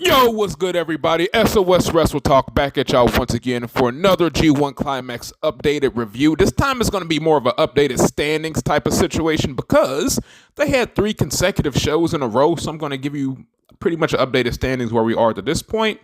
Yo, what's good, everybody? SOS Wrestle Talk back at y'all once again for another G1 Climax updated review. This time it's going to be more of an updated standings type of situation because they had 3 consecutive shows in a row, so I'm going to give you pretty much updated standings where we are to this point.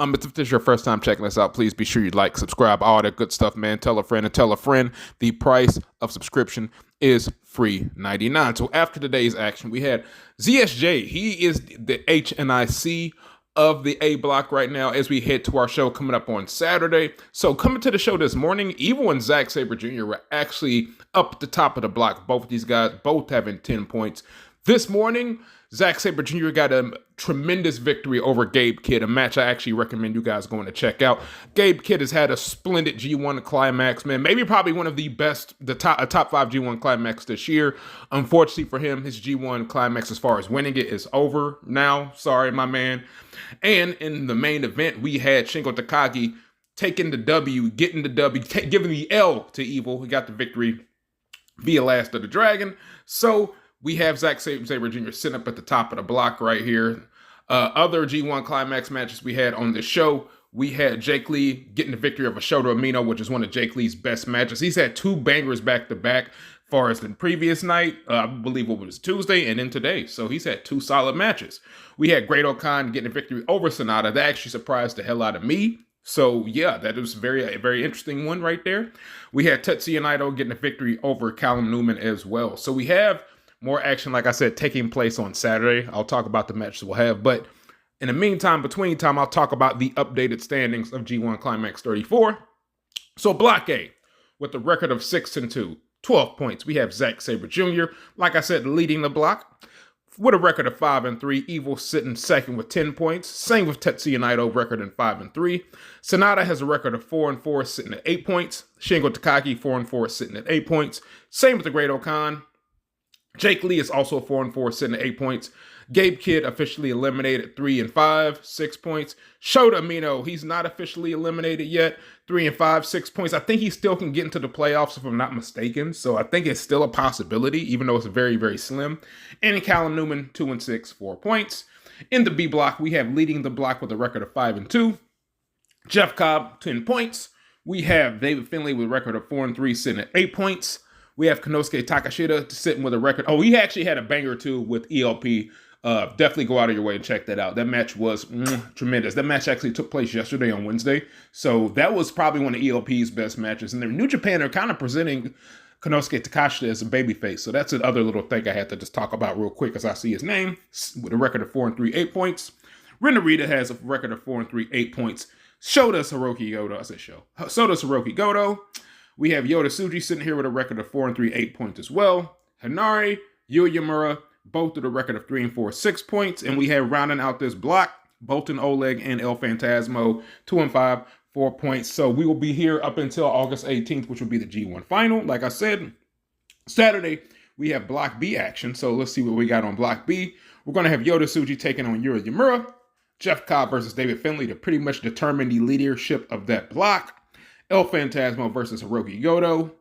If this is your first time checking us out, please be sure you like, subscribe, all that good stuff, man. Tell a friend and tell a friend. The price of subscription is free $99. So after today's action, we had ZSJ. He is the HNIC of the A block right now as we head to our show coming up on Saturday. So coming to the show this morning, Evil and Zack Sabre Jr. were actually up at the top of the block. Both of these guys, both having 10 points. This morning, Zack Sabre Jr. got a tremendous victory over Gabe Kidd, a match I actually recommend you guys going to check out. Gabe Kidd has had a splendid G1 Climax, man. Maybe probably one of the best, a top 5 G1 Climax this year. Unfortunately for him, his G1 Climax as far as winning it is over now. Sorry, my man. And in the main event, we had Shingo Takagi taking the W, getting the W, giving the L to Evil. He got the victory via Last of the Dragon. So we have Zack Sabre Jr. sitting up at the top of the block right here. Other G1 Climax matches we had on the show, we had Jake Lee getting the victory of a Shota Umino, which is one of Jake Lee's best matches. He's had 2 bangers back-to-back as far as the previous night. I believe it was Tuesday and then today. So he's had 2 solid matches. We had Great Khan getting a victory over SANADA. That actually surprised the hell out of me. So yeah, that was a very interesting one right there. We had Tetsuya Naito getting a victory over Callum Newman as well. So we have more action, like I said, taking place on Saturday. I'll talk about the matches we'll have. But in the meantime, between time, I'll talk about the updated standings of G1 Climax 34. So Block A, with a record of 6-2, 12 points. We have Zack Sabre Jr., like I said, leading the block. With a record of 5-3, Evil sitting second with 10 points. Same with Tetsuya Naito, record in 5-3. SANADA has a record of 4-4, sitting at 8 points. Shingo Takagi, 4-4, sitting at 8 points. Same with the Great Khan. Jake Lee is also 4-4, sitting at 8 points. Gabe Kidd officially eliminated 3-5, 6 points. Shota Umino, he's not officially eliminated yet, 3-5, 6 points. I think he still can get into the playoffs if I'm not mistaken. So I think it's still a possibility, even though it's very slim. And Callum Newman, 2-6, 4 points. In the B block, we have leading the block with a record of 5-2. Jeff Cobb, 10 points. We have David Finlay with a record of 4-3, sitting at 8 points. We have Konosuke Takashita sitting with a record. Oh, he actually had a banger too with ELP. Definitely go out of your way and check that out. That match was tremendous. That match actually took place yesterday on Wednesday. So that was probably one of ELP's best matches. And then New Japan are kind of presenting Konosuke Takashita as a babyface. So that's another little thing I had to just talk about real quick as I see his name. With a record of 4-3, 8 points. Ren Narita has a record of 4-3, 8 points. Shota Hiroki Goto. We have Yota Tsuji sitting here with a record of 4-3, 8 points as well. Hanari, Yuya Uemura, both with a record of 3-4, 6 points. And we have rounding out this block, Boltin Oleg and El Phantasmo, 2-5, 4 points. So we will be here up until August 18th, which will be the G1 final. Like I said, Saturday, we have Block B action. So let's see what we got on Block B. We're going to have Yota Tsuji taking on Yuya Uemura. Jeff Cobb versus David Finlay to pretty much determine the leadership of that block. El Phantasmo versus Hiroki Goto.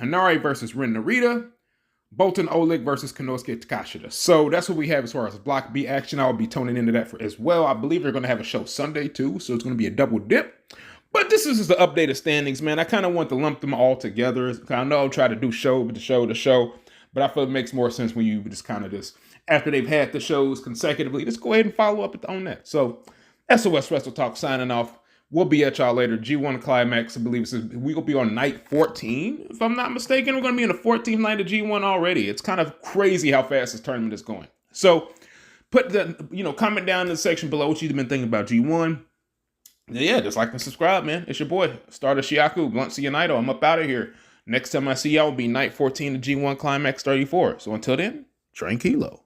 Hanari versus Ren Narita. Boltin Oleg versus Konosuke Takashita. So that's what we have as far as Block B action. I'll be tuning into that as well. I believe they're going to have a show Sunday too, so it's going to be a double dip. But this is the updated standings, man. I kind of want to lump them all together. I know I'll try to do show to show, but I feel it makes more sense when you just kind of after they've had the shows consecutively, just go ahead and follow up on that. So SOS Wrestle Talk signing off. We'll be at y'all later. G1 Climax, I believe we will be on night 14, if I'm not mistaken. We're going to be in the 14th night of G1 already. It's kind of crazy how fast this tournament is going. So put comment down in the section below what you've been thinking about G1. Yeah, just like and subscribe, man. It's your boy, Starter Shiaku, Blunt Naito. I'm up out of here. Next time I see y'all will be night 14 of G1 Climax 34. So until then, tranquilo.